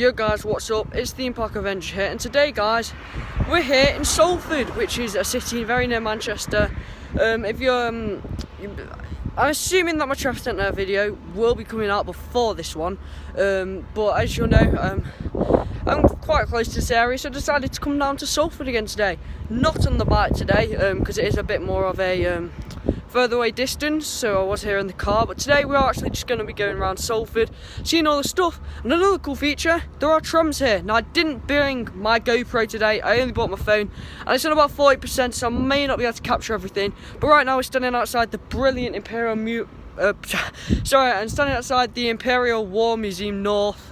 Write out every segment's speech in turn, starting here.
Yo guys, what's up? It's Theme Park Avenger here, and today guys, we're here in Salford, which is a city very near Manchester. I'm assuming that my traffic centre video will be coming out before this one, but as you'll know, I'm quite close to this area, so I decided to come down to Salford again today. Not on the bike today, because it is a bit more of a further away distance, so I was here in the car, but today we are actually just going to be going around Salford, seeing all the stuff. And another cool feature, there are trams here. Now I didn't bring my GoPro today, I only bought my phone, and it's on about 40%, so I may not be able to capture everything, but right now we're standing outside the brilliant standing outside the Imperial War Museum North.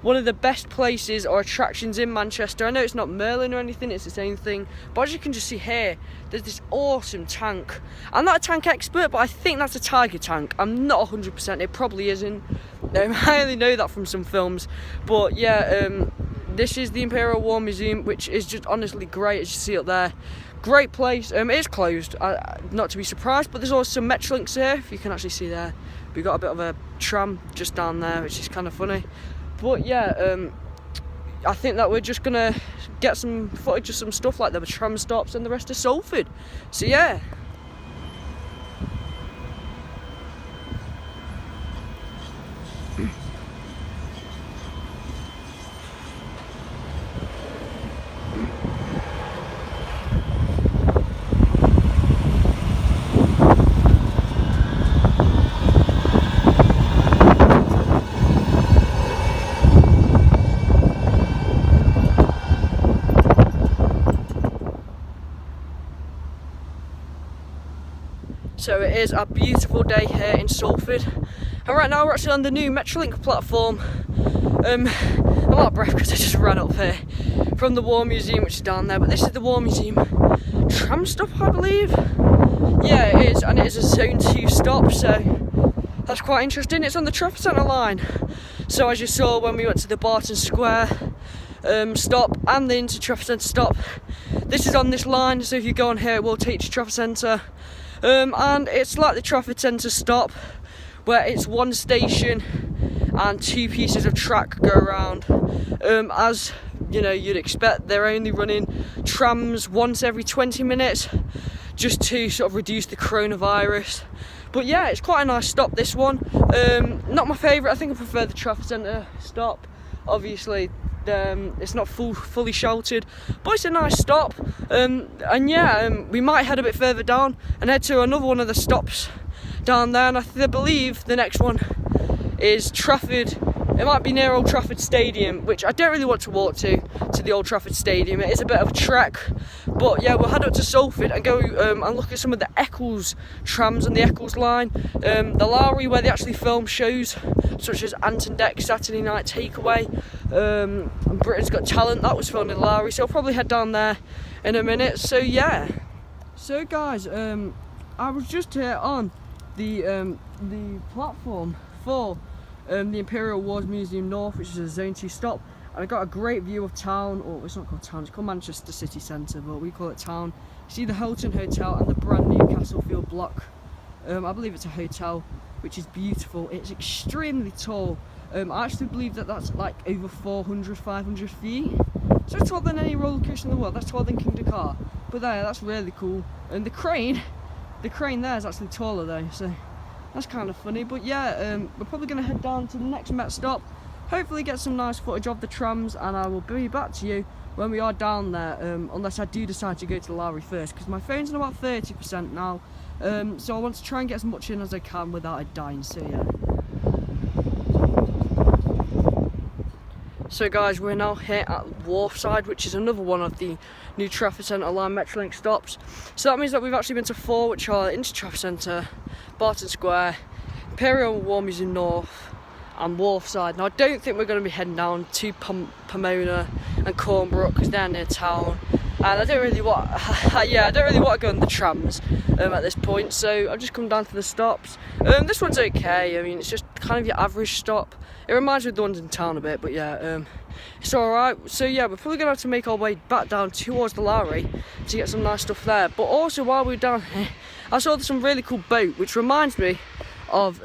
One of the best places or attractions in Manchester. I know it's not Merlin or anything, it's the same thing, but as you can just see here, there's this awesome tank. I'm not a tank expert, but I think that's a Tiger tank. I'm not 100%, it probably isn't. I only know that from some films, but yeah, this is the Imperial War Museum, which is just honestly great, as you see up there. Great place. It is closed, not to be surprised, but there's also some Metrolinks here, if you can actually see there. We've got a bit of a tram just down there, which is kind of funny. But yeah, I think that we're just gonna get some footage of some stuff like the tram stops and the rest of Salford. So yeah. So it is a beautiful day here in Salford, and right now we're actually on the new Metrolink platform. I'm out of breath because I just ran up here from the War Museum, which is down there, but this is the War Museum tram stop, I believe. Yeah, it is, and it is a Zone 2 stop, so that's quite interesting. It's on the traffic centre line, so as you saw when we went to the Barton Square stop and the Inter Traffic Centre stop, this is on this line, so if you go on here it will take you to traffic centre. And it's like the traffic centre stop, where it's one station and two pieces of track go around. As you know, you'd expect, they're only running trams once every 20 minutes, just to sort of reduce the coronavirus. But yeah, it's quite a nice stop, this one. Not my favourite. I think I prefer the traffic centre stop. Obviously, it's not fully sheltered, but it's a nice stop. And yeah, we might head a bit further down and head to another one of the stops down there, and I believe the next one is Trafford. It might be near Old Trafford Stadium, which I don't really want to walk to the Old Trafford Stadium. It is a bit of a trek, but yeah, we'll head up to Salford and go and look at some of the Eccles trams on the Eccles line. The Lowry, where they actually film shows such as Ant and Dec's Saturday Night Takeaway, and Britain's Got Talent, that was filmed in Lowry, so I'll probably head down there in a minute. So yeah. So guys, I was just here on the platform for the Imperial Wars Museum North, which is a Zone 2 stop, and I got a great view of town. Or it's not called town, it's called Manchester City Centre, but we call it town. You see the Hilton Hotel and the brand new Castlefield block. I believe it's a hotel, which is beautiful. It's extremely tall. I actually believe that that's like over 500 feet. So it's taller than any roller coaster in the world. That's taller than Kingdom Car. But there, that's really cool. And the crane there is actually taller though, so that's kind of funny. But yeah, we're probably going to head down to the next Met stop, hopefully get some nice footage of the trams, and I will be back to you when we are down there, unless I do decide to go to the Lowry first, because my phone's on about 30% now, so I want to try and get as much in as I can without it dying. So yeah. So guys, we're now here at Wharfside, which is another one of the new traffic centre line Metrolink stops. So that means that we've actually been to 4, which are Inter Traffic Centre, Barton Square, Imperial War Museum North and Wharfside. Now I don't think we're going to be heading down to Pomona and Cornbrook, because they're near town, and I don't really want to go on the trams at this point, so I've just come down to the stops. This one's okay. I mean, it's just kind of your average stop. It reminds me of the ones in town a bit, but yeah, it's alright. So yeah, we're probably going to have to make our way back down towards the Lowry to get some nice stuff there. But also, while we were down here, I saw some really cool boat, which reminds me of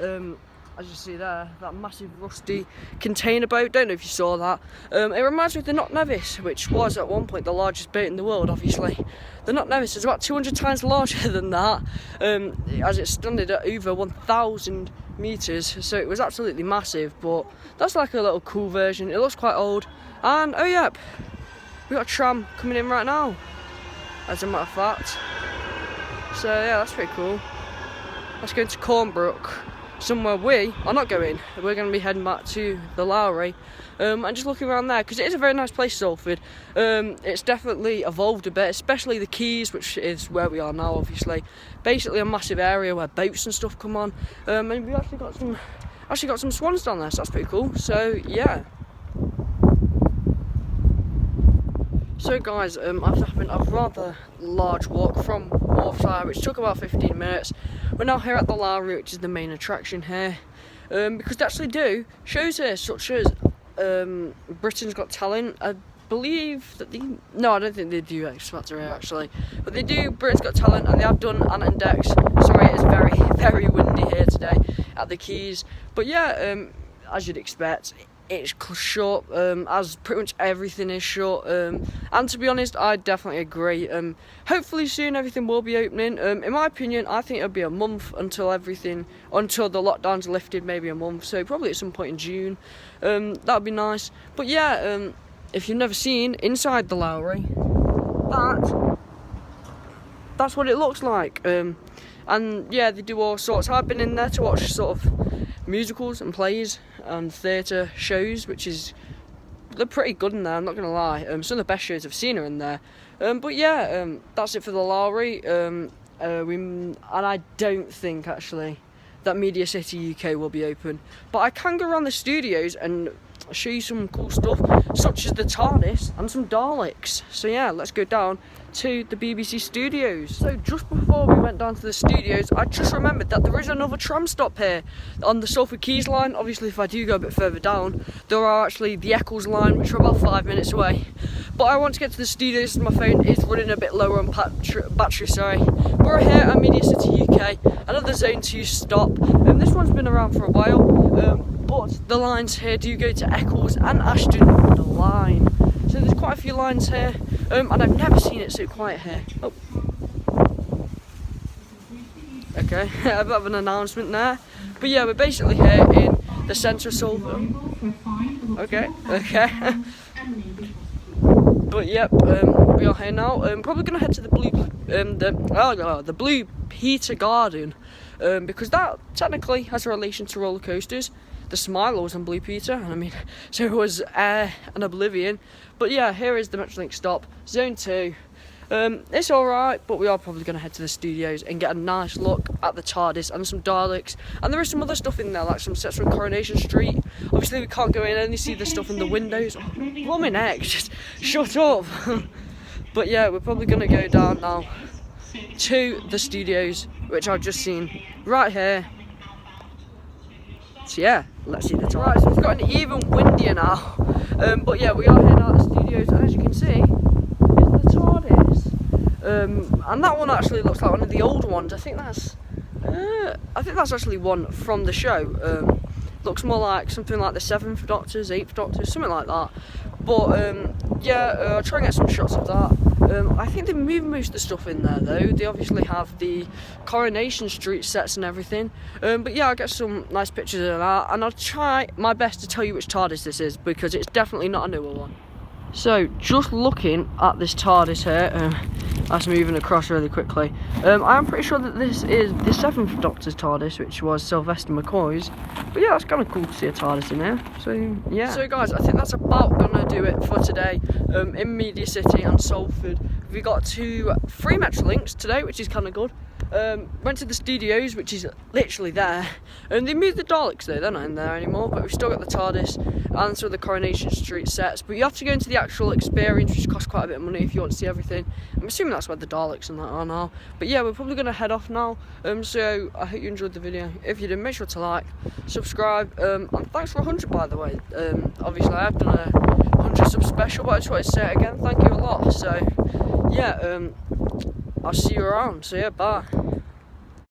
as you see there, that massive rusty container boat. Don't know if you saw that. It reminds me of the Knock Nevis, which was at one point the largest boat in the world, obviously. The Knock Nevis is about 200 times larger than that, as it stood at over 1,000 metres, so it was absolutely massive, but that's like a little cool version. It looks quite old, and oh yep, we got a tram coming in right now, as a matter of fact. So yeah, that's pretty cool. Let's go to Cornbrook, somewhere we are not going. We're going to be heading back to the Lowry, and just looking around there, because it is a very nice place, Salford. It's definitely evolved a bit, especially the Quays, which is where we are now, obviously. Basically a massive area where boats and stuff come on, and we actually got some swans down there, so that's pretty cool. So yeah. So guys, after having a rather large walk from Wharfside, which took about 15 minutes, we're now here at the Lowry, which is the main attraction here, because they actually do shows here, such as Britain's Got Talent. I believe that no, I don't think they do X Factor here actually, but they do Britain's Got Talent, and they have done Ant and Dex. Sorry, it is very, very windy here today at the Quays, but yeah, as you'd expect, it's short, as pretty much everything is short, and to be honest, I definitely agree. Hopefully soon everything will be opening. In my opinion, I think it'll be a month until the lockdowns are lifted, maybe a month, so probably at some point in June. That would be nice. But yeah, if you've never seen inside the Lowry, that's what it looks like. And yeah, they do all sorts. I've been in there to watch sort of musicals and plays and theatre shows, they're pretty good in there, I'm not going to lie. Some of the best shows I've seen are in there. But yeah, that's it for the Lowry. And I don't think actually that Media City UK will be open, but I can go around the studios and show you some cool stuff, such as the TARDIS and some Daleks. So yeah, let's go down to the BBC studios. So just before we went down to the studios, I just remembered that there is another tram stop here on the Salford Quays line. Obviously, if I do go a bit further down, there are actually the Eccles line, which are about 5 minutes away. But I want to get to the studios, my phone is running a bit lower on battery, sorry. We're here at Media City UK, another Zone 2 stop. This one's been around for a while, but the lines here do go to Eccles and Ashton on the line. So there's quite a few lines here, and I've never seen it so quiet here. Oh. Okay, a bit of an announcement there. But yeah, we're basically here in the centre of Salford. Okay. But yep, we are here now. Probably gonna head to the Blue Peter Garden, because that technically has a relation to roller coasters. The Smile was on Blue Peter, and I mean, so it was Air and Oblivion. But yeah, here is the Metrolink stop, Zone 2. It's alright, but we are probably going to head to the studios and get a nice look at the TARDIS and some Daleks. And there is some other stuff in there, like some sets from Coronation Street. Obviously we can't go in and only see the stuff in the windows. Oh, blow my neck, just shut up. But yeah, we're probably going to go down now to the studios, which I've just seen right here. So yeah, let's see the TARDIS. Right, so it's gotten even windier now. But yeah, we are here now at the studios, and as you can see, is the TARDIS. And that one actually looks like one of the old ones. I think that's actually one from the show. Looks more like something like the 7th Doctor's, 8th Doctor's, something like that. But yeah, I'll try and get some shots of that. I think they moved most of the stuff in there though. They obviously have the Coronation Street sets and everything. But yeah, I'll get some nice pictures of that, and I'll try my best to tell you which TARDIS this is, because it's definitely not a newer one. So, just looking at this TARDIS here, that's moving across really quickly. I'm pretty sure that this is the 7th Doctor's TARDIS, which was Sylvester McCoy's. But yeah, it's kind of cool to see a TARDIS in here. So yeah. So guys, I think that's about gonna do it for today. In Media City and Salford, we got 3 Metrolinks today, which is kind of good. Went to the studios, which is literally there. They moved the Daleks though, they're not in there anymore, but we've still got the TARDIS and some of the Coronation Street sets. But you have to go into the actual experience, which costs quite a bit of money if you want to see everything. I'm assuming that's where the Daleks and that are now. But yeah, we're probably going to head off now. So I hope you enjoyed the video. If you did, make sure to like, subscribe, and thanks for 100 by the way. Obviously I have done a 100 sub special, but I just want to say it again, thank you a lot. So yeah, I'll see you around. So yeah, bye.